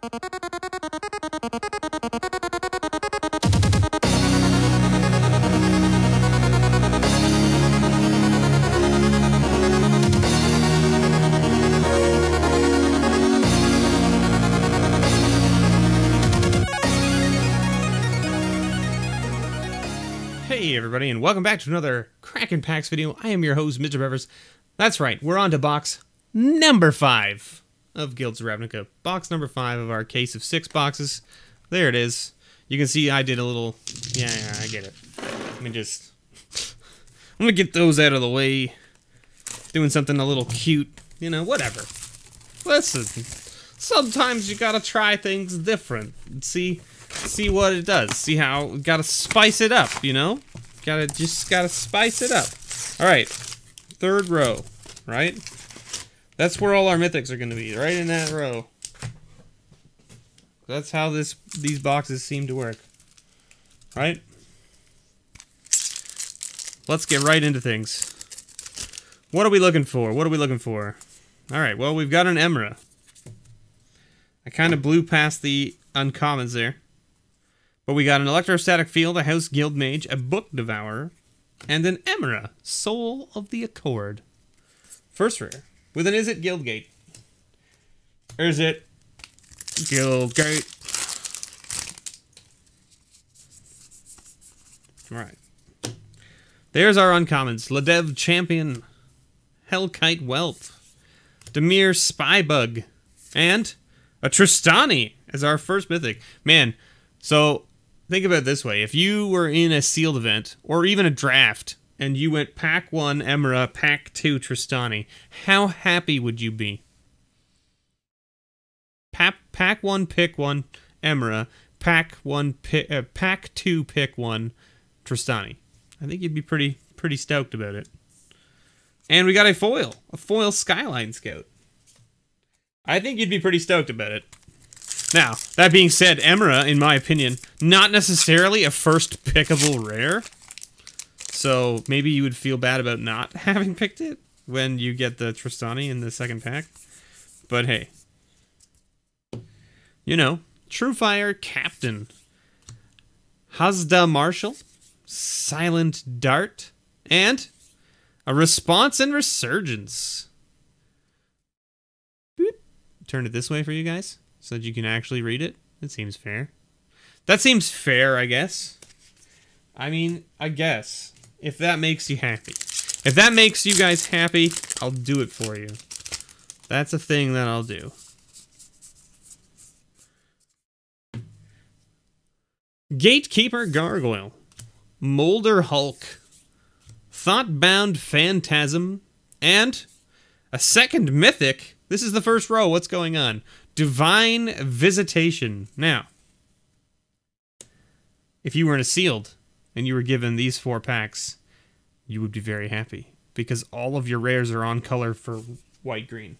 Hey everybody, and welcome back to another Kraken Packs video. I am your host, MrBevers. That's right, we're on to box number 5 of Guilds of Ranvica. Box number 5 of our case of 6 boxes. There it is. You can see I did a little... Yeah, I get it. Let me just... I'm gonna get those out of the way. Doing something a little cute. You know, whatever. Listen, sometimes you gotta try things different. See what it does. See how... Gotta spice it up, you know? Gotta spice it up. Alright. Third row. Right? That's where all our mythics are gonna be. Right in that row. That's how these boxes seem to work. Right? Let's get right into things. What are we looking for? What are we looking for? Alright, well, we've got an Emra. I kind of blew past the uncommons there. But we got an Electrostatic Field, a House Guild Mage, a Book Devourer, and an Emra, Soul of the Accord. First rare, with an Is It Guildgate. Or is it Guildgate? Alright. There's our uncommons. Ladev Champion, Hellkite Whelp, Demir Spybug, and a Tristani as our first mythic. Man, so... Think about it this way. If you were in a sealed event, or even a draft, and you went pack 1 Emra, pack 2 Tristani, how happy would you be? Pack 1, pick 1 Emra, pack 2, pick 1 Tristani. I think you'd be pretty stoked about it. And we got a foil Skyline Scout. I think you'd be pretty stoked about it. Now, that being said, Emra, in my opinion, not necessarily a first pickable rare. So maybe you would feel bad about not having picked it when you get the Tristani in the second pack. But hey. You know, Truefire Captain, Hazda Marshal, Silent Dart, and a Response and Resurgence. Boop. Turn it this way for you guys, so that you can actually read it. It seems fair. That seems fair, I guess. I mean, I guess. If that makes you happy. If that makes you guys happy, I'll do it for you. That's a thing that I'll do. Gatekeeper Gargoyle, Molder Hulk, Thoughtbound Phantasm, and a second mythic. This is the first row. What's going on? Divine Visitation. Now, if you were in a sealed and you were given these 4 packs, you would be very happy because all of your rares are on color for white-green.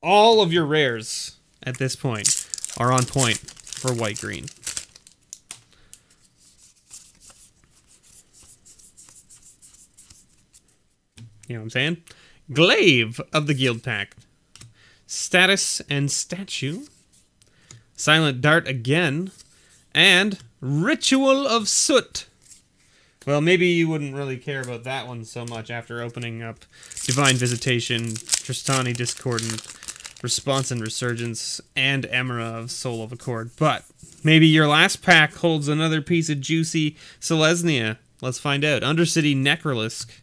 All of your rares at this point are on point for white-green. You know what I'm saying? Glaive of the Guild Pact. Status and Statue, Silent Dart again, and Ritual of Soot. Well, maybe you wouldn't really care about that one so much after opening up Divine Visitation, Tristani Discordant, Response and Resurgence, and Emra of Soul of Accord. But maybe your last pack holds another piece of juicy Selesnya. Let's find out. Undercity Necrolisk,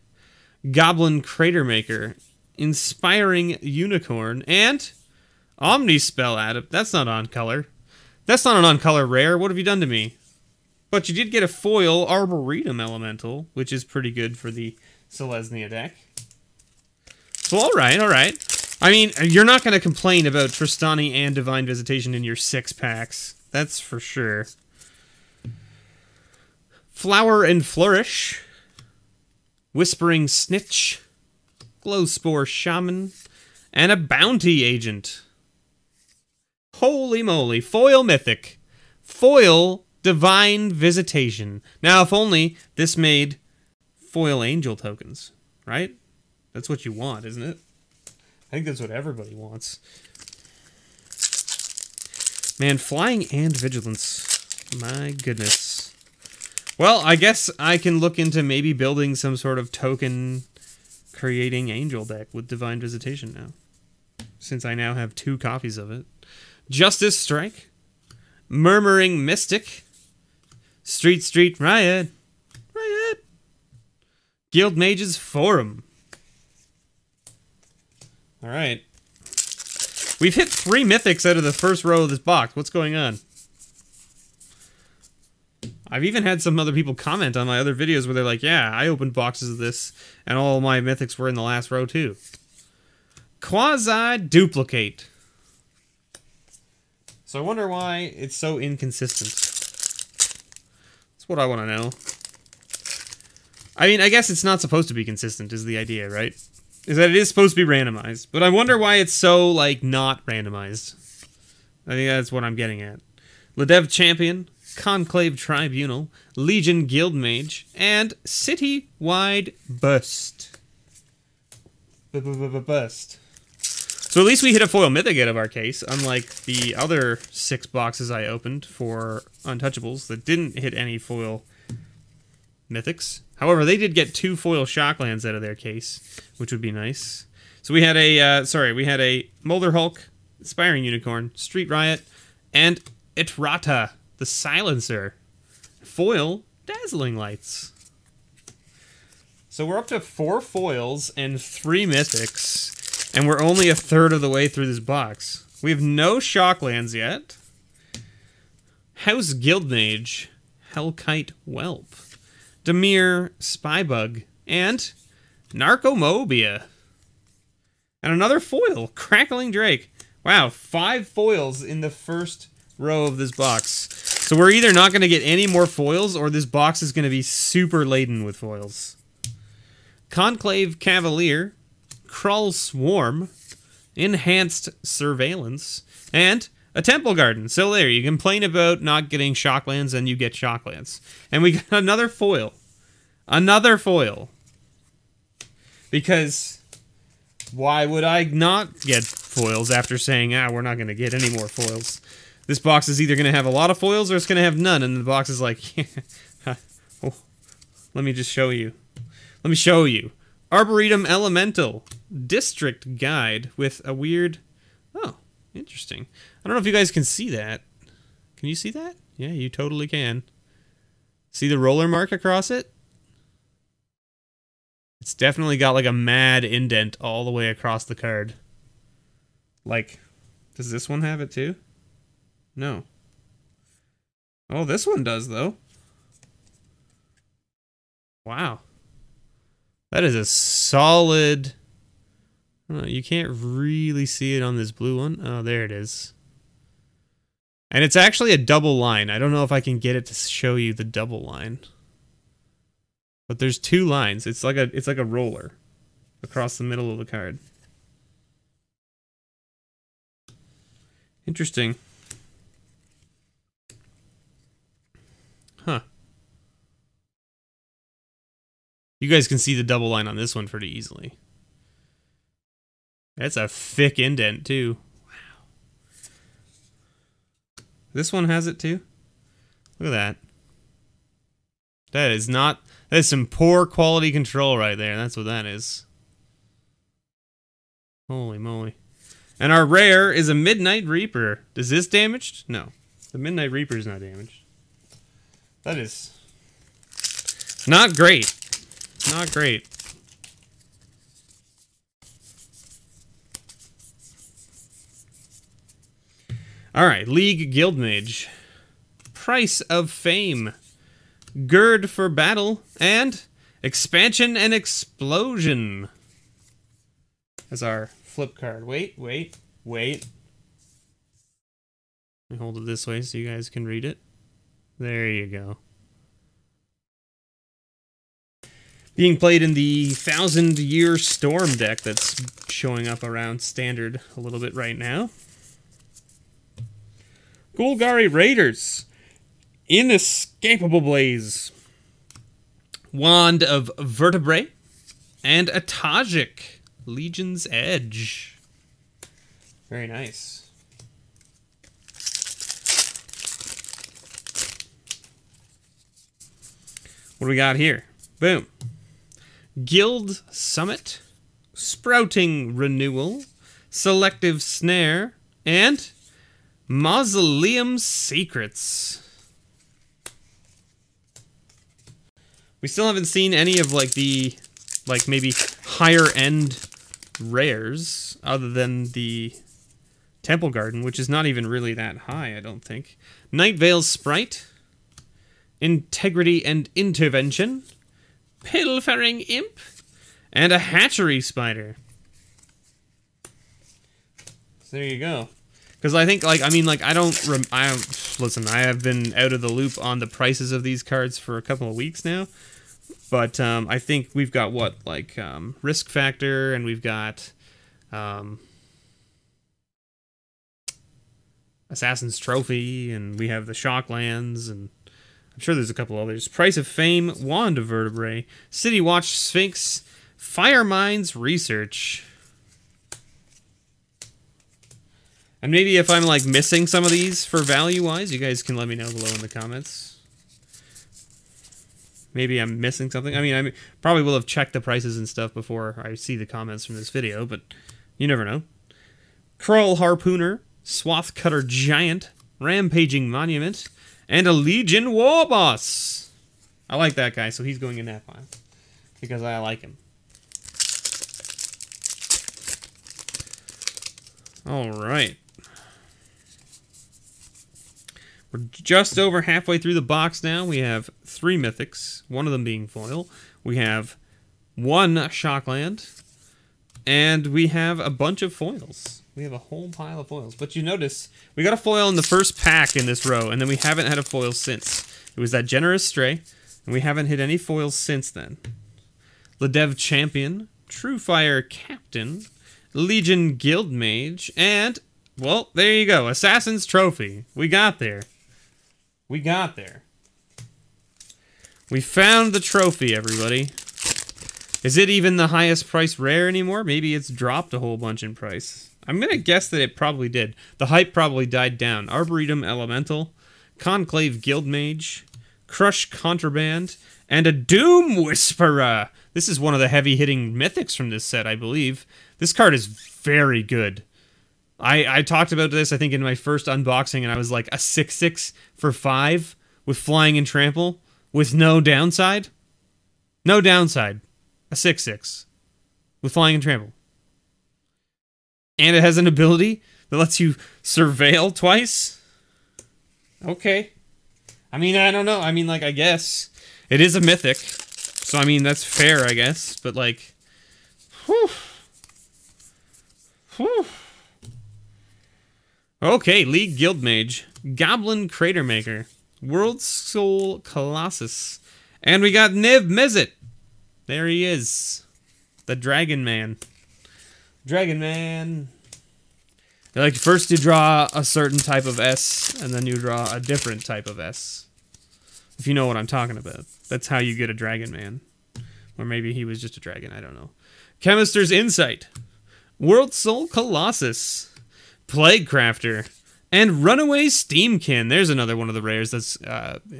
Goblin Cratermaker, Inspiring Unicorn, and Omnispell Adept. That's not on color. That's not an on color rare. What have you done to me? But you did get a foil Arboretum Elemental, which is pretty good for the Selesnya deck. So alright. I mean, you're not going to complain about Tristani and Divine Visitation in your 6 packs. That's for sure. Flower and Flourish, Whispering Snitch, Glowspore Shaman, and a Bounty Agent. Holy moly. Foil Mythic. Foil Divine Visitation. Now, if only this made foil Angel tokens, right? That's what you want, isn't it? I think that's what everybody wants. Man, flying and vigilance. My goodness. Well, I guess I can look into maybe building some sort of token creating angel deck with Divine Visitation now, since I now have 2 copies of it. Justice Strike, Murmuring Mystic, Street Riot, Guild Mages Forum. Alright. We've hit 3 mythics out of the first row of this box. What's going on? I've even had some other people comment on my other videos where they're like, yeah, I opened boxes of this, and all my mythics were in the last row too. Quasi-duplicate. So I wonder why it's so inconsistent. That's what I want to know. I mean, I guess it's not supposed to be consistent is the idea, right? Is that it is supposed to be randomized. But I wonder why it's so, like, not randomized. I think that's what I'm getting at. Ledev Champion, Conclave Tribunal, Legion Guildmage, and City-Wide Burst. Burst. So at least we hit a foil mythic out of our case, unlike the other 6 boxes I opened for Untouchables that didn't hit any foil mythics. However, they did get 2 foil shocklands out of their case, which would be nice. So we had a, we had a Molder Hulk, Inspiring Unicorn, Street Riot, and Itrata, the Silencer. Foil Dazzling Lights. So we're up to 4 foils and 3 mythics. And we're only a third of the way through this box. We have no shocklands yet. House Guildmage, Hellkite Whelp, Demir Spybug, and Narcomobia. And another foil, Crackling Drake. Wow, 5 foils in the first row of this box. So we're either not going to get any more foils, or this box is going to be super laden with foils. Conclave Cavalier, Krull Swarm, Enhanced Surveillance, and a Temple Garden. So there, you complain about not getting shocklands, and you get shocklands. And we got another foil. Another foil. Because why would I not get foils after saying, we're not going to get any more foils? This box is either going to have a lot of foils or it's going to have none. And the box is like, oh, let me just show you. Let me show you. Arboretum Elemental, District Guide with a weird... Oh, interesting. I don't know if you guys can see that. Can you see that? Yeah, you totally can. See the roller mark across it? It's definitely got like a mad indent all the way across the card. Like, does this one have it too? No. Oh, this one does though. Wow. That is a solid... you can't really see it on this blue one. Oh, there it is. And it's actually a double line. I don't know if I can get it to show you the double line. But there's 2 lines. It's like a roller across the middle of the card. Interesting. Huh. You guys can see the double line on this one pretty easily. That's a thick indent, too. Wow. This one has it, too? Look at that. That is not... That is some poor quality control right there. That's what that is. Holy moly. And our rare is a Midnight Reaper. Is this damaged? No. The Midnight Reaper is not damaged. That is... not great. Not great. Alright, League Guildmage. Price of Fame. Gird for Battle. And Expansion and Explosion. As our flip card. Wait. Let me hold it this way so you guys can read it. There you go. Being played in the 1000-Year Storm deck that's showing up around Standard a little bit right now. Golgari Raiders. Inescapable Blaze. Wand of Vertebrae. And a Tajik. Legion's Edge. Very nice. What do we got here? Boom. Guild Summit, Sprouting Renewal, Selective Snare, and Mausoleum Secrets. We still haven't seen any of like the maybe higher end rares other than the Temple Garden, which is not even really that high, I don't think. Night Veil's Sprite, Integrity and Intervention, Pilfering Imp, and a Hatchery Spider. So there you go. Because I think, like, I mean, like, I don't, listen, I have been out of the loop on the prices of these cards for a couple of weeks now. But I think we've got, what, like, Risk Factor, and we've got Assassin's Trophy, and we have the Shocklands, and I'm sure there's a couple others. Price of Fame, Wand of Vertebrae, City Watch Sphinx, Fire Mines Research. And maybe if I'm like missing some of these for value-wise, you guys can let me know below in the comments. Maybe I'm missing something. I mean, I probably will have checked the prices and stuff before I see the comments from this video, but you never know. Krull Harpooner, Swath Cutter Giant, Rampaging Monument, and a Legion Warboss. I like that guy, so he's going in that pile because I like him. All right. We're just over halfway through the box now. We have 3 mythics, one of them being foil. We have 1 Shockland, and we have a bunch of foils. We have a whole pile of foils. But you notice, we got a foil in the first pack in this row, and then we haven't had a foil since. It was that Generous Stray, and we haven't hit any foils since then. Ledev Champion, True Fire Captain, Legion Guild Mage, and, well, there you go, Assassin's Trophy. We got there. We got there. We found the trophy, everybody. Is it even the highest price rare anymore? Maybe it's dropped a whole bunch in price. I'm going to guess that it probably did. The hype probably died down. Arboretum Elemental, Conclave Guild Mage, Crush Contraband, and a Doom Whisperer. This is one of the heavy-hitting mythics from this set, I believe. This card is very good. I talked about this, I think, in my first unboxing, and I was like, a 6/6 for 5 with Flying and Trample with no downside? No downside. A 6/6 with Flying and Trample. And it has an ability that lets you surveil twice? Okay. I mean, I don't know. I mean, like, I guess. It is a mythic. So, I mean, that's fair, I guess. But, like, whew. Whew. Okay, League Guild Mage, Goblin Crater Maker, World Soul Colossus, and we got Niv Mizzet. There he is, the Dragon Man. Dragon Man. Like, first you draw a certain type of S, and then you draw a different type of S. If you know what I'm talking about. That's how you get a Dragon Man. Or maybe he was just a dragon, I don't know. Chemister's Insight, World Soul Colossus, Plague Crafter, and Runaway Steamkin. There's another one of the rares that's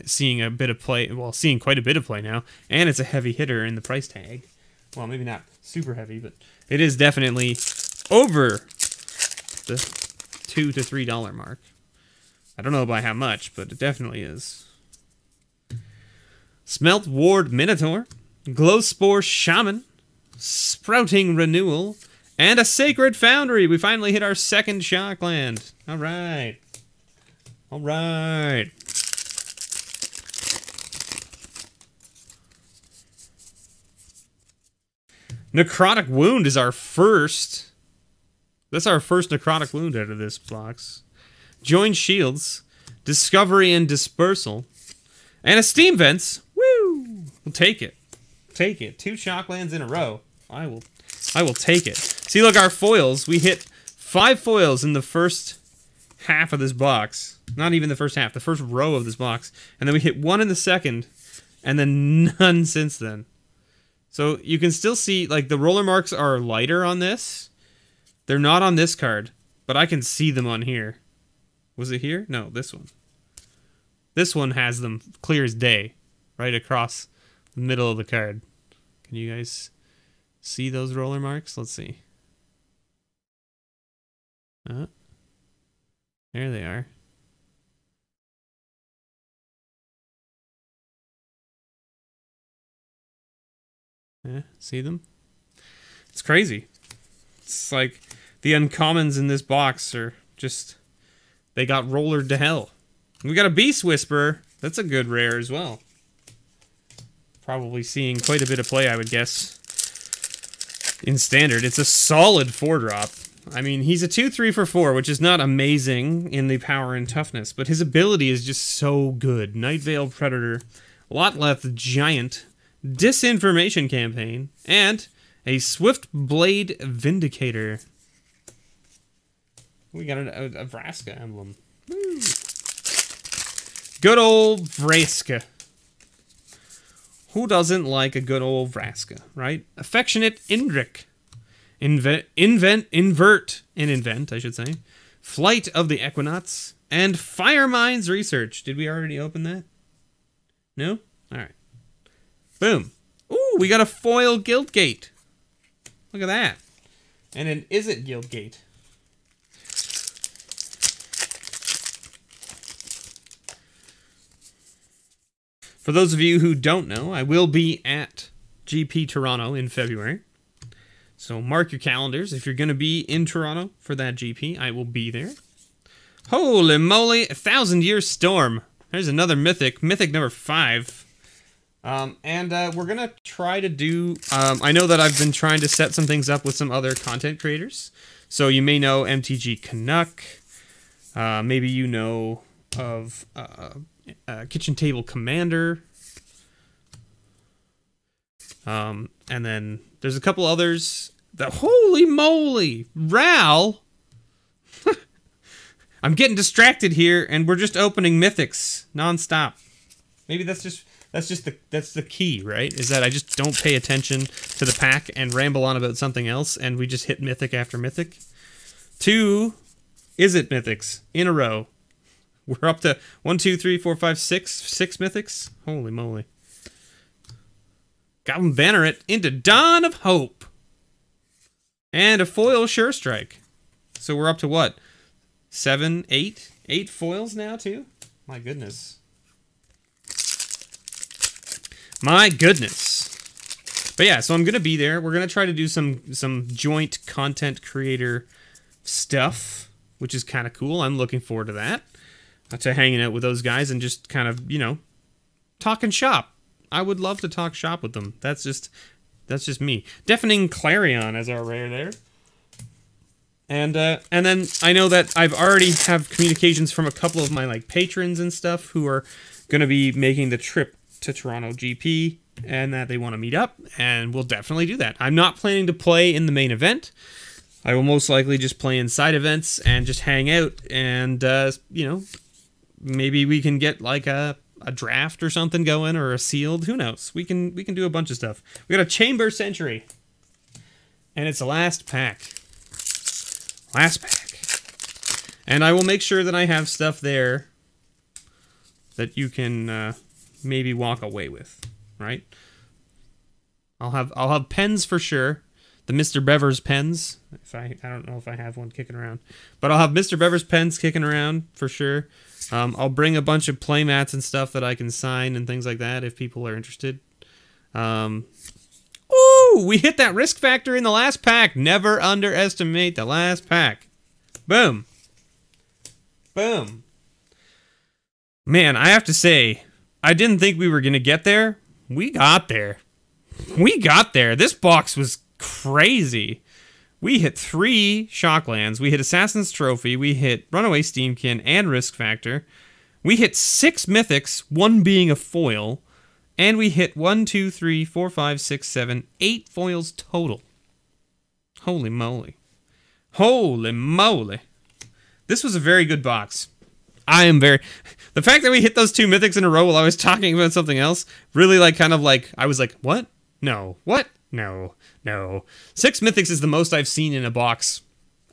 seeing a bit of play. Well, seeing quite a bit of play now. And it's a heavy hitter in the price tag. Well, maybe not super heavy, but it is definitely over the $2 to $3 mark. I don't know by how much, but it definitely is. Smelt Ward Minotaur, Glowspore Shaman, Sprouting Renewal, and a Sacred Foundry. We finally hit our second Shockland. All right. All right. Necrotic Wound is our first. That's our first Necrotic Wound out of this box. Joined Shields, Discovery and Dispersal, and a Steam Vents. Woo! We'll take it. Take it. 2 Shocklands in a row. I will take it. See, look, our foils. We hit 5 foils in the first half of this box. Not even the first half. The first row of this box. And then we hit 1 in the second. And then none since then. So you can still see, like, the roller marks are lighter on this. They're not on this card. But I can see them on here. Was it here? No, this one. This one has them clear as day. Right across the middle of the card. Can you guys see those roller marks? Let's see. There they are. Yeah, see them? It's crazy. It's like the uncommons in this box are just, they got rollered to hell. We got a Beast Whisperer. That's a good rare as well. Probably seeing quite a bit of play, I would guess. In Standard, it's a solid 4-drop. I mean, he's a 2/3 for 4, which is not amazing in the power and toughness, but his ability is just so good. Nightveil Predator, Lotleth Giant, Disinformation Campaign, and a Swift Blade Vindicator. We got a Vraska emblem. Woo. Good old Vraska. Who doesn't like a good old Vraska, right? Affectionate Indrik. Invert, I should say. Flight of the Equinox. And Firemind's Research. Did we already open that? No? Alright. Boom. Ooh, we got a foil Guildgate. Look at that. And an Is It Guildgate. For those of you who don't know, I will be at GP Toronto in February. So mark your calendars. If you're going to be in Toronto for that GP, I will be there. Holy moly, 1,000-Year Storm. There's another Mythic. Mythic number 5. We're going to try to do... I know that I've been trying to set some things up with some other content creators. So you may know MTG Canuck. Maybe you know of Kitchen Table Commander. And then there's a couple others. Holy moly! Ral! I'm getting distracted here, and we're just opening mythics nonstop. Maybe that's the key, right? Is that I just don't pay attention to the pack and ramble on about something else, and we just hit mythic after mythic. 2 Is It mythics in a row. We're up to 1, 2, 3, 4, 5, 6 mythics. Holy moly! Goblin Banneret into Dawn of Hope, and a foil Sure Strike. So we're up to what? 7, 8 foils now too. My goodness. My goodness. But yeah, so I'm gonna be there. We're gonna try to do some joint content creator stuff, which is kind of cool. I'm looking forward to that. To hanging out with those guys and just kind of, you know, talking shop. I would love to talk shop with them. That's just me. Deafening Clarion as our rare there. And then I know that I've already have communications from a couple of my like patrons and stuff who are going to be making the trip to Toronto GP and that they want to meet up, and we'll definitely do that. I'm not planning to play in the main event. I will most likely just play in side events and just hang out and you know, maybe we can get like a draft or something going, or a sealed. Who knows? We can do a bunch of stuff. We got a Chamber Century, and it's the last pack. Last pack, and I will make sure that I have stuff there that you can maybe walk away with. Right? I'll have pens for sure. The MrBevers pens. I don't know if I have one kicking around, but I'll have MrBevers pens kicking around for sure. I'll bring a bunch of playmats and stuff that I can sign and things like that if people are interested. Ooh, we hit that risk factor in the last pack. Never underestimate the last pack. Boom. Boom. Man, I have to say, I didn't think we were going to get there. We got there. We got there. This box was crazy. We hit 3 Shocklands. We hit Assassin's Trophy. We hit Runaway Steamkin and Risk Factor. We hit 6 Mythics, 1 being a foil. And we hit 1, 2, 3, 4, 5, 6, 7, 8 foils total. Holy moly. Holy moly. This was a very good box. The fact that we hit those 2 Mythics in a row while I was talking about something else, really like kind of like, I was like, what? No. What? No. 6 Mythics is the most I've seen in a box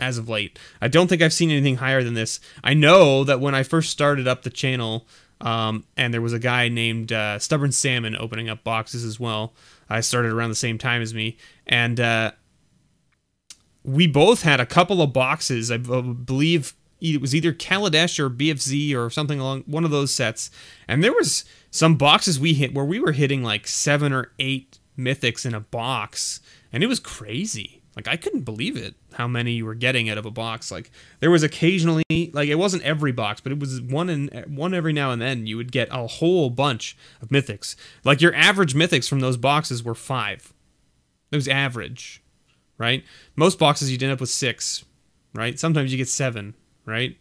as of late. I don't think I've seen anything higher than this. I know that when I first started up the channel, And there was a guy named Stubborn Salmon opening up boxes as well. I started around the same time as me. And we both had a couple of boxes. I believe it was either Kaladesh or BFZ or something along one of those sets. And there was some boxes we hit where we were hitting like 7 or 8 mythics in a box. And it was crazy. Like, I couldn't believe it, how many you were getting out of a box. Like, there was occasionally, like, it wasn't every box, but it was one every now and then. You would get a whole bunch of mythics. Like, your average mythics from those boxes were 5. It was average, right? Most boxes you'd end up with 6, right? Sometimes you get 7, right?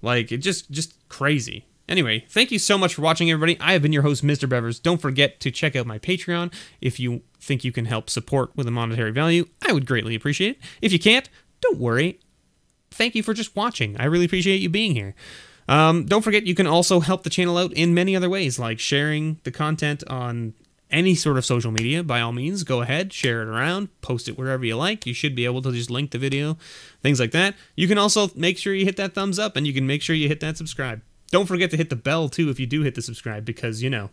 Like, it just crazy. Anyway, thank you so much for watching, everybody. I have been your host, MrBevers. Don't forget to check out my Patreon if you think you can help support with a monetary value. I would greatly appreciate it. If you can't, don't worry. Thank you for just watching. I really appreciate you being here. Don't forget, you can also help the channel out in many other ways, like sharing the content on any sort of social media. By all means, go ahead, share it around, post it wherever you like. You should be able to just link the video, things like that. You can also make sure you hit that thumbs up, and you can make sure you hit that subscribe. Don't forget to hit the bell, too, if you do hit the subscribe, because, you know,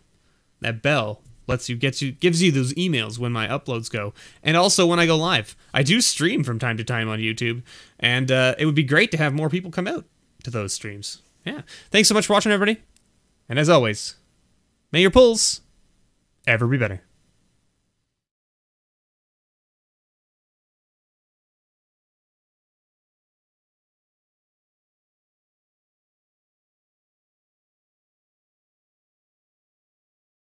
that bell gives you those emails when my uploads go, and also when I go live. I do stream from time to time on YouTube, and it would be great to have more people come out to those streams. Yeah. Thanks so much for watching, everybody. And as always, may your pulls ever be better.